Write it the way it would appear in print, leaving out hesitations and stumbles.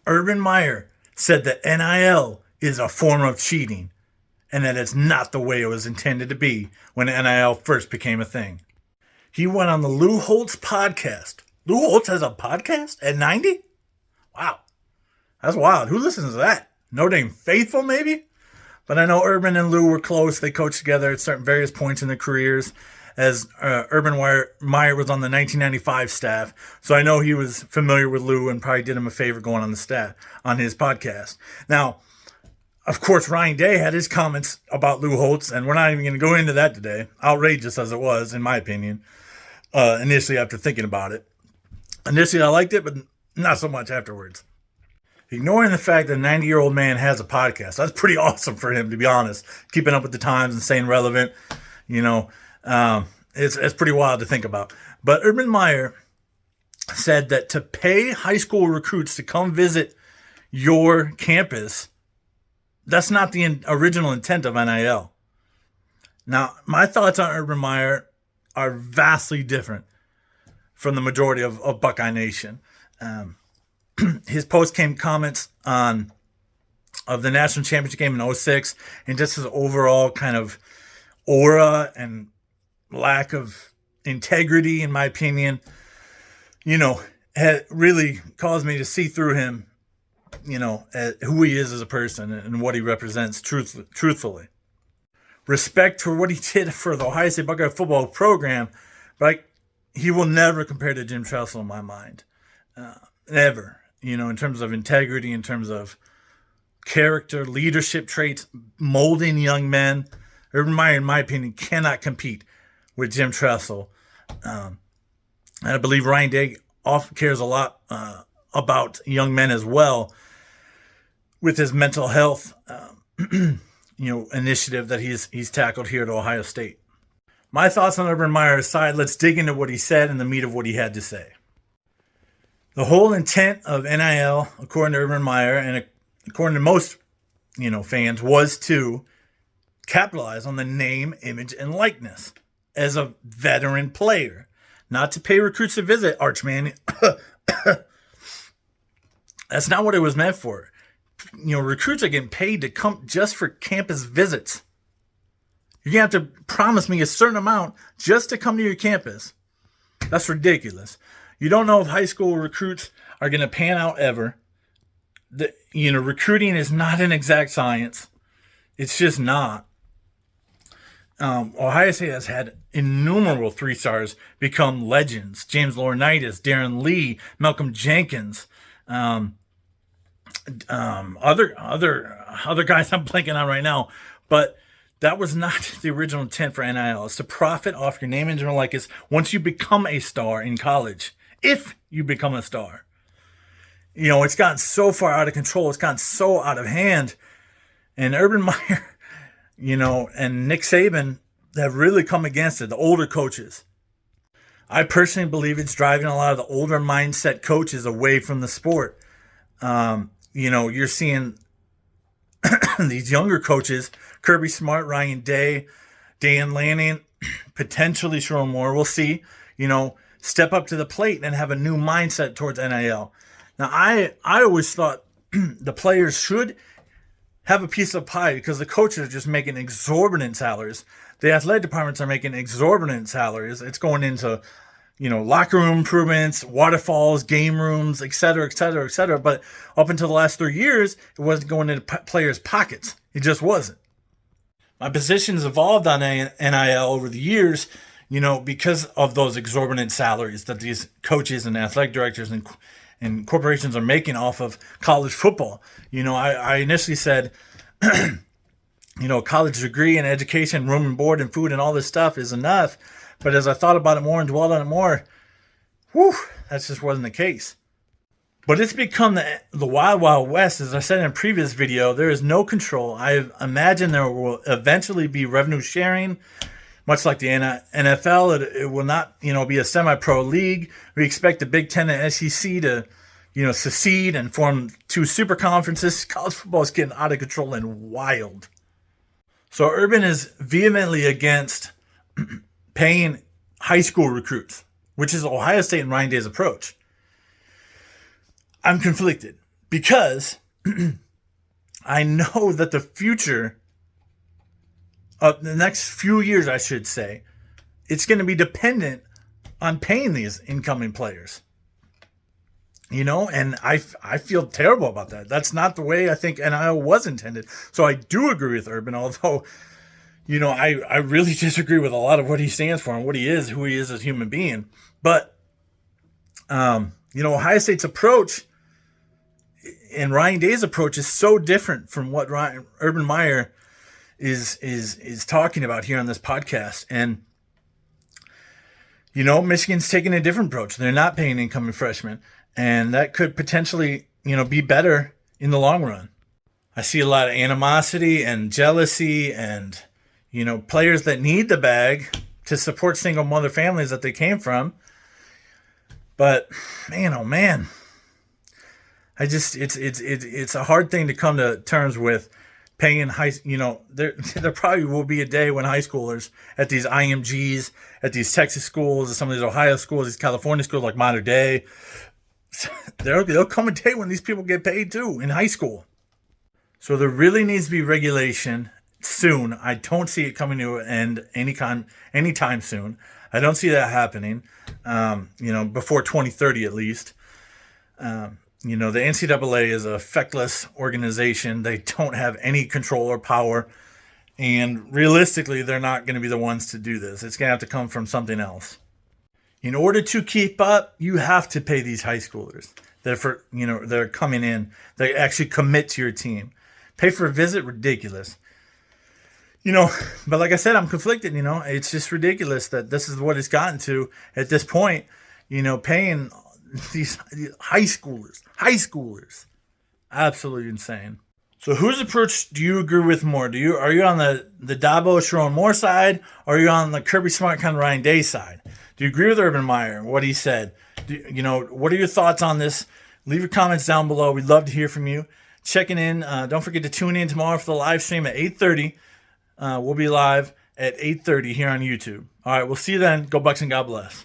Urban Meyer said that NIL is a form of cheating and that it's not the way it was intended to be when NIL first became a thing. He went on the Lou Holtz podcast. Lou Holtz has a podcast at 90? Wow. That's wild. Who listens to that? Notre Dame Faithful, maybe? But I know Urban and Lou were close. They coached together at certain various points in their careers, as Urban Meyer was on the 1995 staff. So I know he was familiar with Lou and probably did him a favor going on the staff on his podcast. Now, of course, Ryan Day had his comments about Lou Holtz, and we're not even going to go into that today. Outrageous as it was, in my opinion, initially after thinking about it. Initially, I liked it, but not so much afterwards. Ignoring the fact that a 90-year-old man has a podcast, that's pretty awesome for him, to be honest. Keeping up with the times and staying relevant, it's pretty wild to think about. But Urban Meyer said that to pay high school recruits to come visit your campus, that's not the original intent of NIL. Now, my thoughts on Urban Meyer are vastly different from the majority of Buckeye Nation. His post-game comments of the national championship game in 2006 and just his overall kind of aura and lack of integrity, in my opinion, had really caused me to see through him, who he is as a person and what he represents truthfully. Respect for what he did for the Ohio State Buckeye football program, but he will never compare to Jim Tressel in my mind. Never. In terms of integrity, in terms of character, leadership traits, molding young men. Urban Meyer, in my opinion, cannot compete with Jim Tressel. And I believe Ryan Day often cares a lot about young men as well with his mental health initiative that he's tackled here at Ohio State. My thoughts on Urban Meyer aside, let's dig into what he said and the meat of what he had to say. The whole intent of NIL, according to Urban Meyer and according to most, fans, was to capitalize on the name, image, and likeness as a veteran player, not to pay recruits to visit Archman. That's not what it was meant for. Recruits are getting paid to come just for campus visits. You're going to have to promise me a certain amount just to come to your campus. That's ridiculous. You don't know if high school recruits are going to pan out ever. Recruiting is not an exact science. It's just not. Ohio State has had innumerable 3-stars become legends. James Laurinaitis, Darren Lee, Malcolm Jenkins, other guys I'm blanking on right now. But that was not the original intent for NIL. It's to profit off your name, image, and likeness once you become a star in college. If you become a star. It's gotten so far out of control. It's gotten so out of hand. And Urban Meyer, and Nick Saban have really come against it, the older coaches. I personally believe it's driving a lot of the older mindset coaches away from the sport. You're seeing these younger coaches, Kirby Smart, Ryan Day, Dan Lanning, potentially Sherrone Moore, we'll see, step up to the plate and have a new mindset towards NIL. Now, I always thought the players should have a piece of pie because the coaches are just making exorbitant salaries. The athletic departments are making exorbitant salaries. It's going into, locker room improvements, waterfalls, game rooms, et cetera, et cetera, et cetera. But up until the last 3 years, it wasn't going into players' pockets. It just wasn't. My position's evolved on NIL over the years, because of those exorbitant salaries that these coaches and athletic directors and corporations are making off of college football. I initially said, college degree and education, room and board and food and all this stuff is enough. But as I thought about it more and dwelled on it more, that just wasn't the case. But it's become the wild, wild west. As I said in a previous video, there is no control. I imagine there will eventually be revenue sharing, much like the NFL. It will not, be a semi-pro league. We expect the Big Ten and SEC to, secede and form 2 super conferences. College football is getting out of control and wild. So Urban is vehemently against paying high school recruits, which is Ohio State and Ryan Day's approach. I'm conflicted because I know that the future of the next few years, I should say, it's going to be dependent on paying these incoming players. And I feel terrible about that. That's not the way I think NIL was intended. So I do agree with Urban, although, I really disagree with a lot of what he stands for and what he is, who he is as a human being. But, Ohio State's approach and Ryan Day's approach is so different from what Urban Meyer is talking about here on this podcast. And, Michigan's taking a different approach. They're not paying incoming freshmen. And that could potentially, be better in the long run. I see a lot of animosity and jealousy and, players that need the bag to support single mother families that they came from. But man, oh man, it's a hard thing to come to terms with paying there probably will be a day when high schoolers at these IMGs, at these Texas schools, some of these Ohio schools, these California schools like Modern Day, there'll come a day when these people get paid too in high school. So there really needs to be regulation soon. I don't see it coming to an end anytime soon. I don't see that happening, before 2030 at least. The NCAA is a feckless organization. They don't have any control or power. And realistically, they're not going to be the ones to do this. It's going to have to come from something else. In order to keep up, you have to pay these high schoolers. They're coming in. They actually commit to your team. Pay for a visit, ridiculous. But like I said, I'm conflicted. It's just ridiculous that this is what it's gotten to at this point. Paying these high schoolers, absolutely insane. So whose approach do you agree with more? Are you on the Dabo Sharon Moore side, or are you on the Kirby Smart kind of Ryan Day side? Do you agree with Urban Meyer, what he said? What are your thoughts on this? Leave your comments down below. We'd love to hear from you. Checking in. Don't forget to tune in tomorrow for the live stream at 8:30. We'll be live at 8:30 here on YouTube. All right, we'll see you then. Go Bucks and God bless.